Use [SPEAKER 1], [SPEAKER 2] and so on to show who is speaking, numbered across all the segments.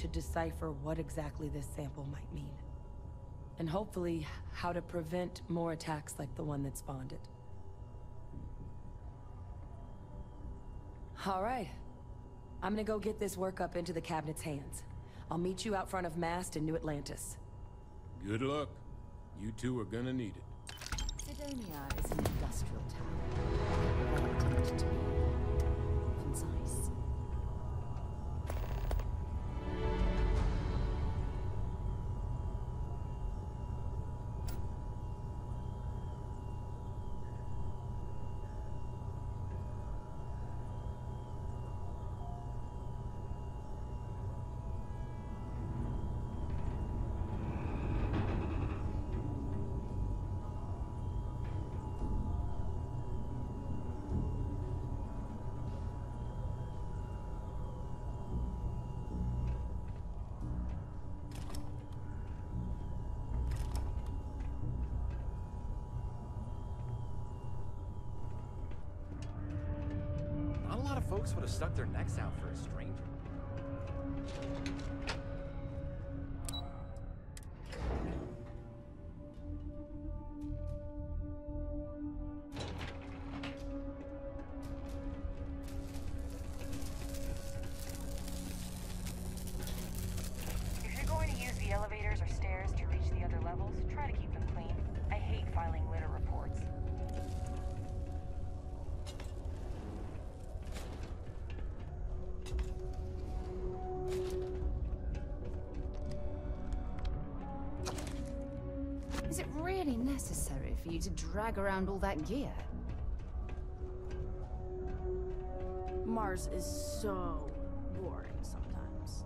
[SPEAKER 1] to decipher what exactly this sample might mean. And hopefully, how to prevent more attacks like the one that spawned it. All right. I'm gonna go get this work up into the cabinet's hands. I'll meet you out front of Mast in New Atlantis.
[SPEAKER 2] Good luck. You two are gonna need it.
[SPEAKER 3] Sidonia is an industrial town. They tend to be concise.
[SPEAKER 4] Folks would have stuck their necks out for a stranger.
[SPEAKER 5] If you're going to use the elevators or stairs to reach the other levels, try to keep them clean. I hate filing litter reports.
[SPEAKER 3] Is it really necessary for you to drag around all that gear?
[SPEAKER 6] Mars is so boring sometimes.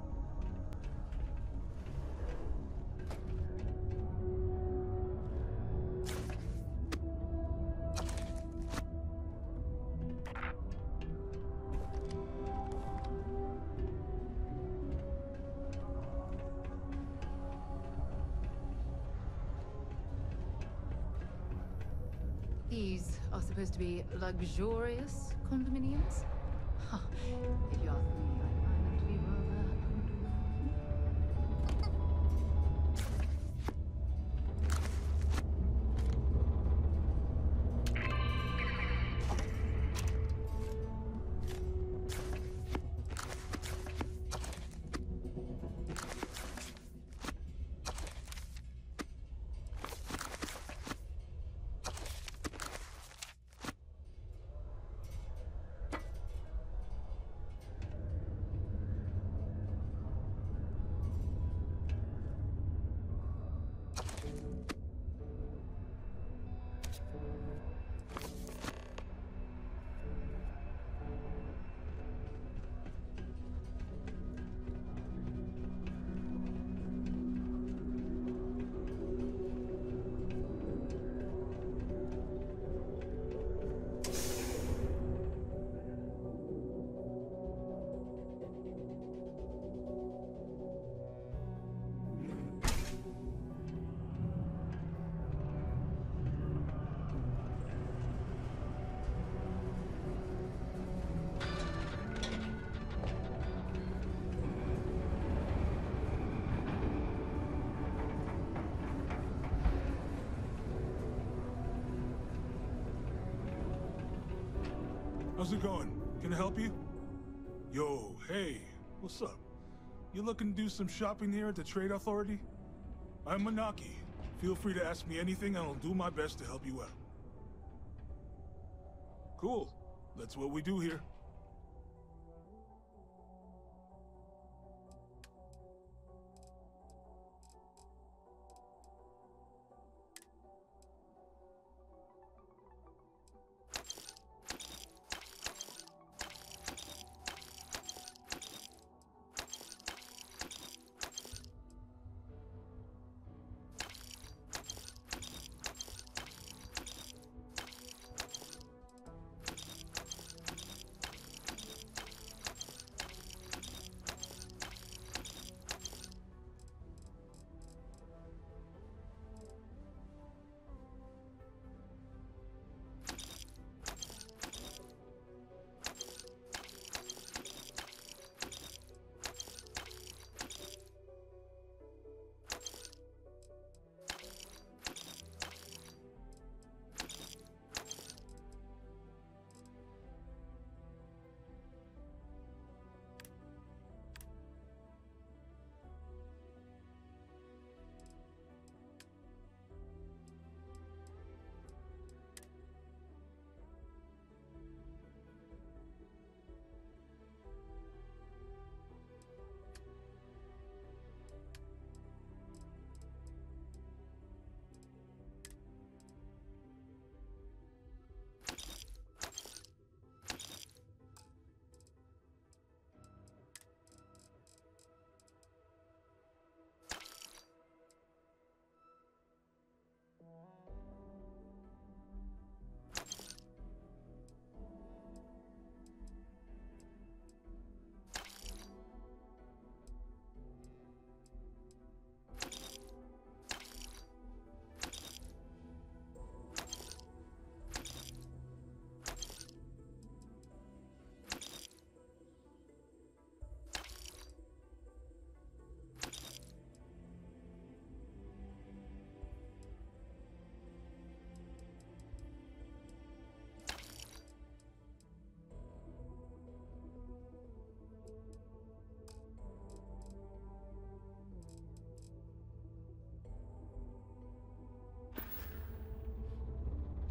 [SPEAKER 3] These are supposed to be luxurious condominiums? Huh. If you ask me, I find them to be rather
[SPEAKER 7] How's it going? Can I help you? Yo, hey, what's up? You looking to do some shopping here at the Trade Authority? I'm Manaki. Feel free to ask me anything and I'll do my best to help you out. Cool. That's what we do here.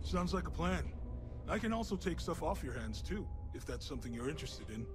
[SPEAKER 7] Sounds like a plan. I can also take stuff off your hands too, if that's something you're interested in.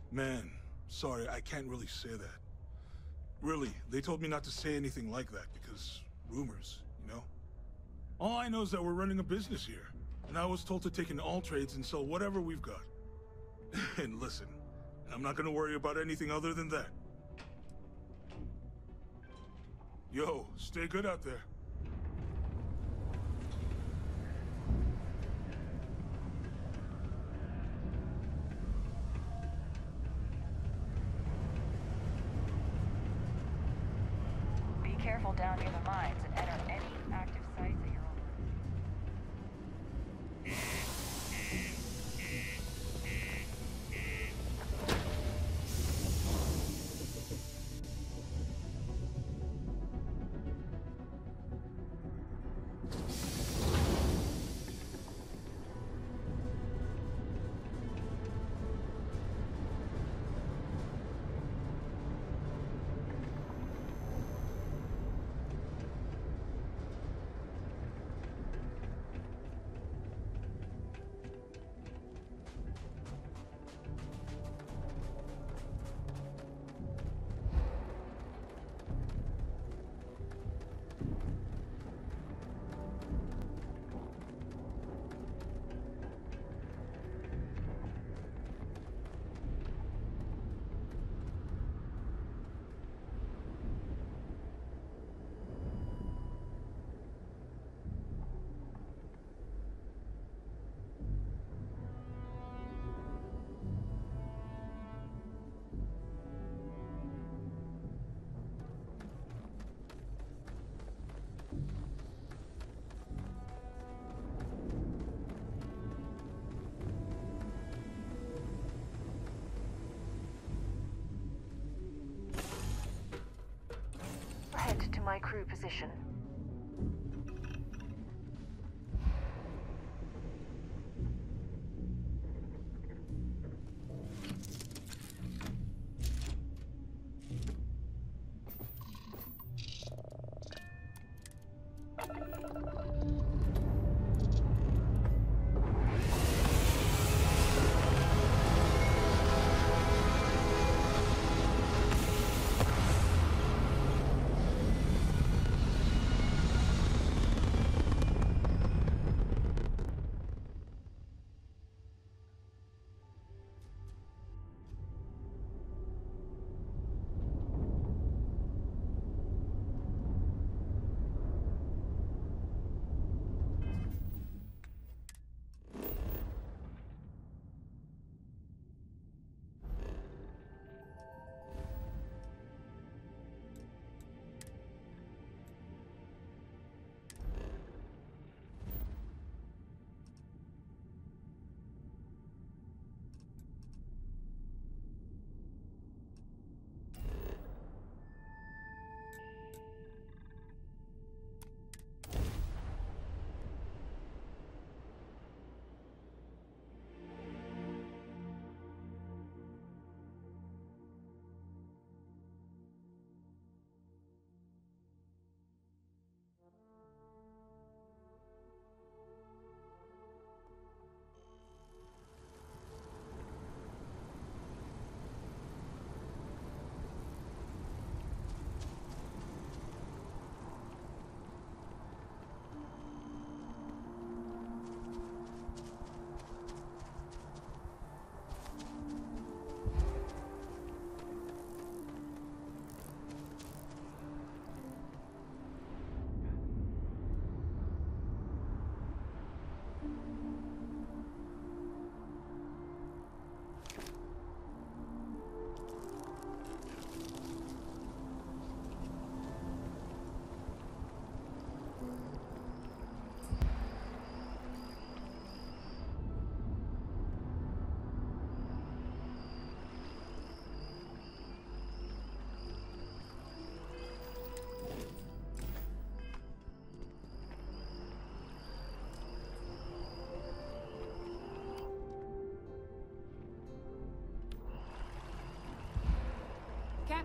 [SPEAKER 7] Man, sorry, I can't really say that. Really, they told me not to say anything like that because rumors, you know? All I know is that we're running a business here, and I was told to take in all trades and sell whatever we've got. And listen, I'm not gonna worry about anything other than that. Yo, stay good out there.
[SPEAKER 5] Be careful down near the mines and enter any active sites at your own risk.
[SPEAKER 8] Head to my crew position.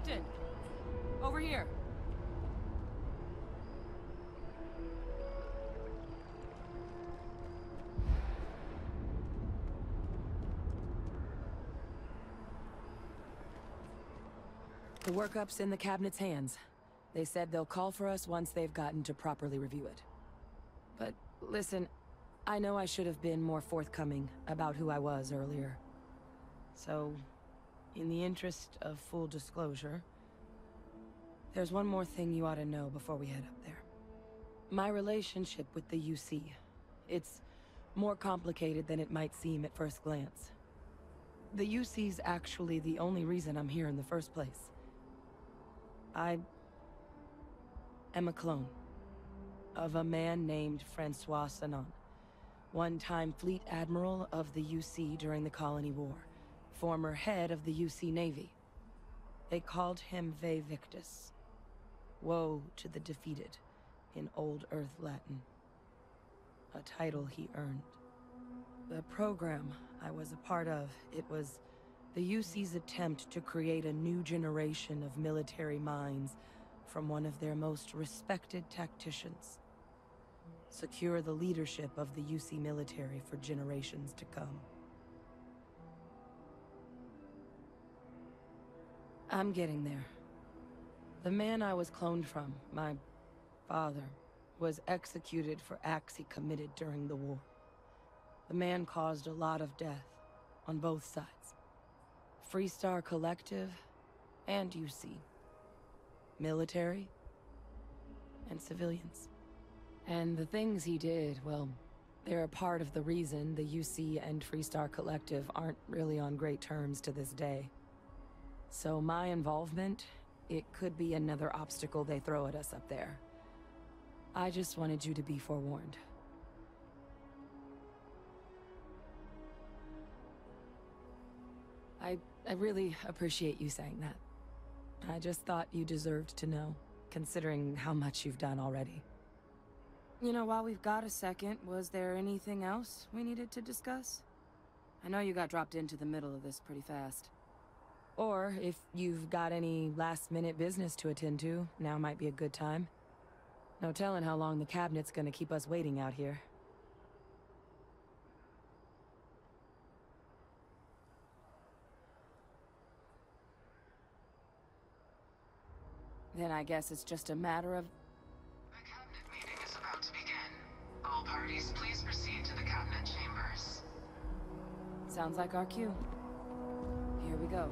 [SPEAKER 1] Captain! Over here. The workup's in the cabinet's hands. They said they'll call for us once they've gotten to properly review it. But listen, I know I should have been more forthcoming about who I was earlier. So, in the interest of full disclosure, there's one more thing you ought to know before we head up there. My relationship with the UC. It's more complicated than it might seem at first glance. The UC's actually the only reason I'm here in the first place. I am a clone of a man named Francois Sanon, one-time fleet admiral of the UC during the Colony War, former head of the UC Navy. They called him Ve Victus, woe to the defeated, in Old Earth Latin, a title he earned. The program I was a part of, it was the UC's attempt to create a new generation of military minds from one of their most respected tacticians. Secure the leadership of the UC military for generations to come. I'm getting there. The man I was cloned from, my father, was executed for acts he committed during the war. The man caused a lot of death on both sides. Freestar Collective and UC. Military and civilians. And the things he did, well, they're a part of the reason the UC and Freestar Collective aren't really on great terms to this day. So my involvement, it could be another obstacle they throw at us up there. I just wanted you to be forewarned. I really appreciate you saying that. I just thought you deserved to know, considering how much you've done already. You know, while we've got a second, was there anything else we needed to discuss? I know you got dropped into the middle of this pretty fast. Or, if you've got any last-minute business to attend to, now might be a good time. No telling how long the cabinet's gonna keep us waiting out here. Then I guess it's just a matter of...
[SPEAKER 8] The cabinet meeting is about to begin. All parties, please proceed to the cabinet chambers.
[SPEAKER 1] Sounds like our cue. Here we go.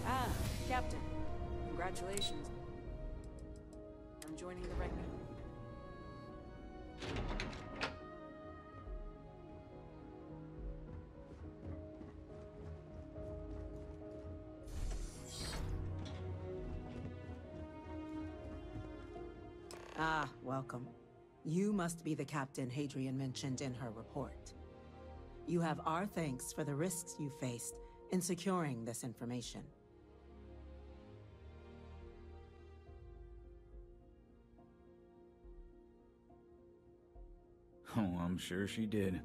[SPEAKER 1] Ah, Captain. Congratulations on joining the rank.
[SPEAKER 9] Ah, welcome. You must be the captain Hadrian mentioned in her report. You have our thanks for the risks you faced in securing this information.
[SPEAKER 10] Oh, I'm sure she did.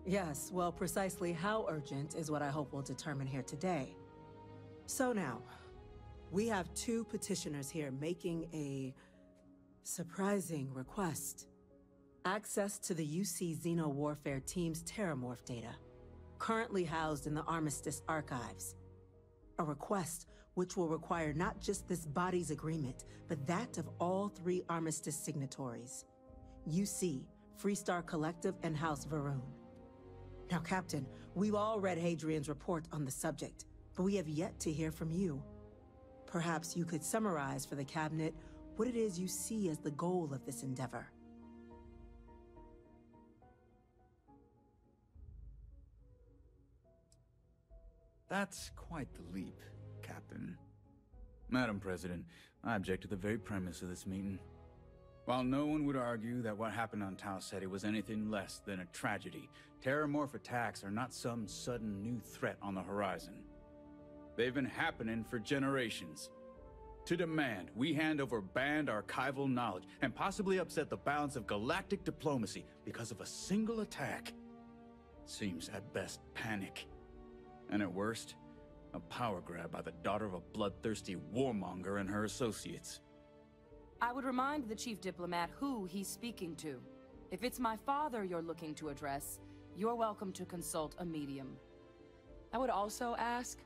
[SPEAKER 9] Yes, well, precisely how urgent is what I hope we'll determine here today. So now, we have two petitioners here making a surprising request. Access to the UC Xeno Warfare Team's Terramorph data, currently housed in the Armistice archives. A request which will require not just this body's agreement, but that of all three Armistice signatories. UC, Freestar Collective, and House Varun. Now, Captain, we've all read Hadrian's report on the subject, but we have yet to hear from you. Perhaps you could summarize for the Cabinet what it is you see as the goal of this endeavor.
[SPEAKER 10] That's quite the leap, Captain. Madam President, I object to the very premise of this meeting. While no one would argue that what happened on Tau Ceti was anything less than a tragedy, Terramorph attacks are not some sudden new threat on the horizon. They've been happening for generations. To demand we hand over banned archival knowledge and possibly upset the balance of galactic diplomacy because of a single attack. Seems at best panic. And at worst, a power grab by the daughter of a bloodthirsty warmonger and her associates.
[SPEAKER 1] I would remind the chief diplomat who he's speaking to. If it's my father you're looking to address, you're welcome to consult a medium. I would also ask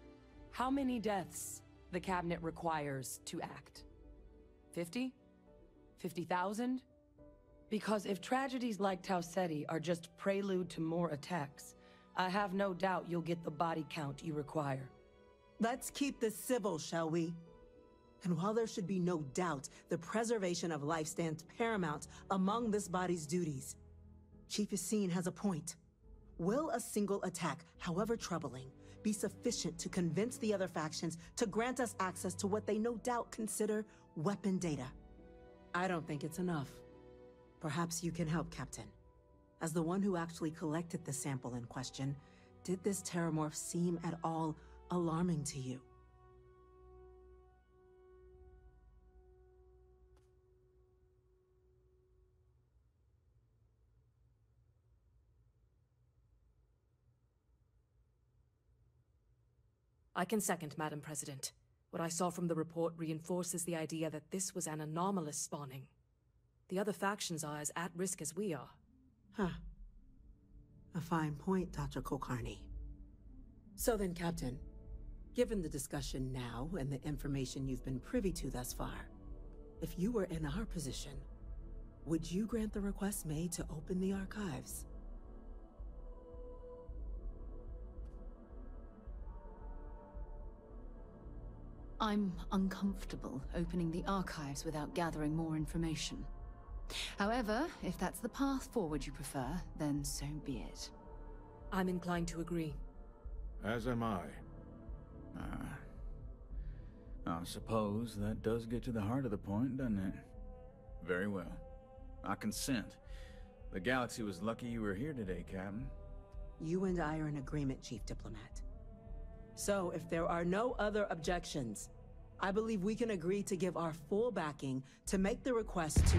[SPEAKER 1] how many deaths the cabinet requires to act. 50? 50,000? Because if tragedies like Tau Ceti are just prelude to more attacks, I have no doubt you'll get the body count you require.
[SPEAKER 9] Let's keep this civil, shall we? And while there should be no doubt, the preservation of life stands paramount among this body's duties. Chief Yassine has a point. Will a single attack, however troubling, be sufficient to convince the other factions to grant us access to what they no doubt consider weapon data? I don't think it's enough. Perhaps you can help, Captain. As the one who actually collected the sample in question, did this terramorph seem at all alarming to you?
[SPEAKER 11] I can second, Madam President. What I saw from the report reinforces the idea that this was an anomalous spawning. The other factions are as at risk as we are.
[SPEAKER 9] Huh. A fine point, Dr. Kulkarni. So then, Captain, given the discussion now and the information you've been privy to thus far, if you were in our position, would you grant the request made to open the archives?
[SPEAKER 3] I'm uncomfortable opening the archives without gathering more information. However, if that's the path forward you prefer, then so be it.
[SPEAKER 11] I'm inclined to agree.
[SPEAKER 2] As am I.
[SPEAKER 10] I suppose that does get to the heart of the point, doesn't it? Very well. I consent. The galaxy was lucky you were here today, Captain.
[SPEAKER 9] You and I are in agreement, Chief Diplomat. So, if there are no other objections, I believe we can agree to give our full backing to make the request to...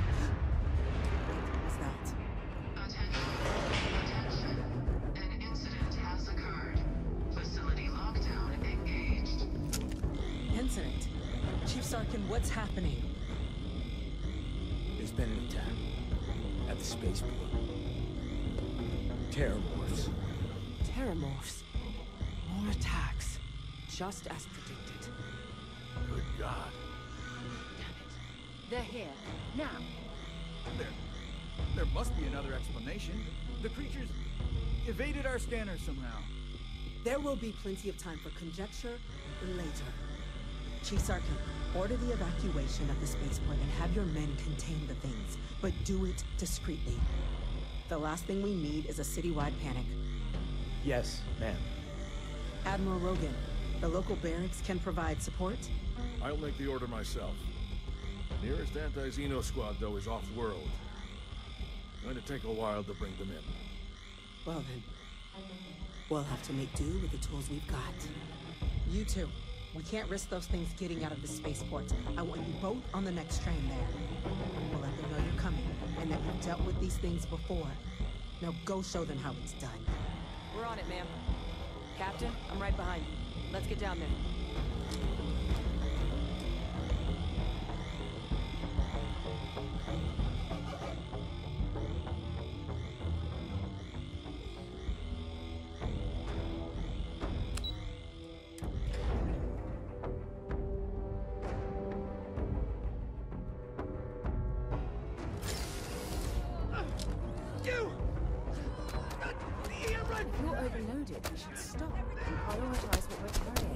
[SPEAKER 9] What was that?
[SPEAKER 8] Attention. An incident has occurred. Facility lockdown engaged.
[SPEAKER 9] Incident? Chief Sarkin, what's happening?
[SPEAKER 2] There's been an attack at the spaceport. Terramorphs.
[SPEAKER 11] Terramorphs. More attacks. Just as predicted.
[SPEAKER 2] Good God.
[SPEAKER 3] Damn it. They're here. Now.
[SPEAKER 10] There must be another explanation. The creatures evaded our scanner somehow.
[SPEAKER 9] There will be plenty of time for conjecture later. Chief Sarkin, order the evacuation of the spaceport and have your men contain the things, but do it discreetly. The last thing we need is a citywide panic.
[SPEAKER 12] Yes, ma'am.
[SPEAKER 9] Admiral Rogan, the local barracks can provide support?
[SPEAKER 2] I'll make the order myself. Nearest anti-Xeno squad, though, is off-world. Going to take a while to bring them in.
[SPEAKER 9] Well then, we'll have to make do with the tools we've got. You two, we can't risk those things getting out of the spaceport. I want you both on the next train there. We'll let them know you're coming, and that you've dealt with these things before. Now go show them how it's done.
[SPEAKER 1] We're on it, ma'am. Captain, I'm right behind you. Let's get down there.
[SPEAKER 3] If you're overloaded, we should stop and prioritize what we're carrying.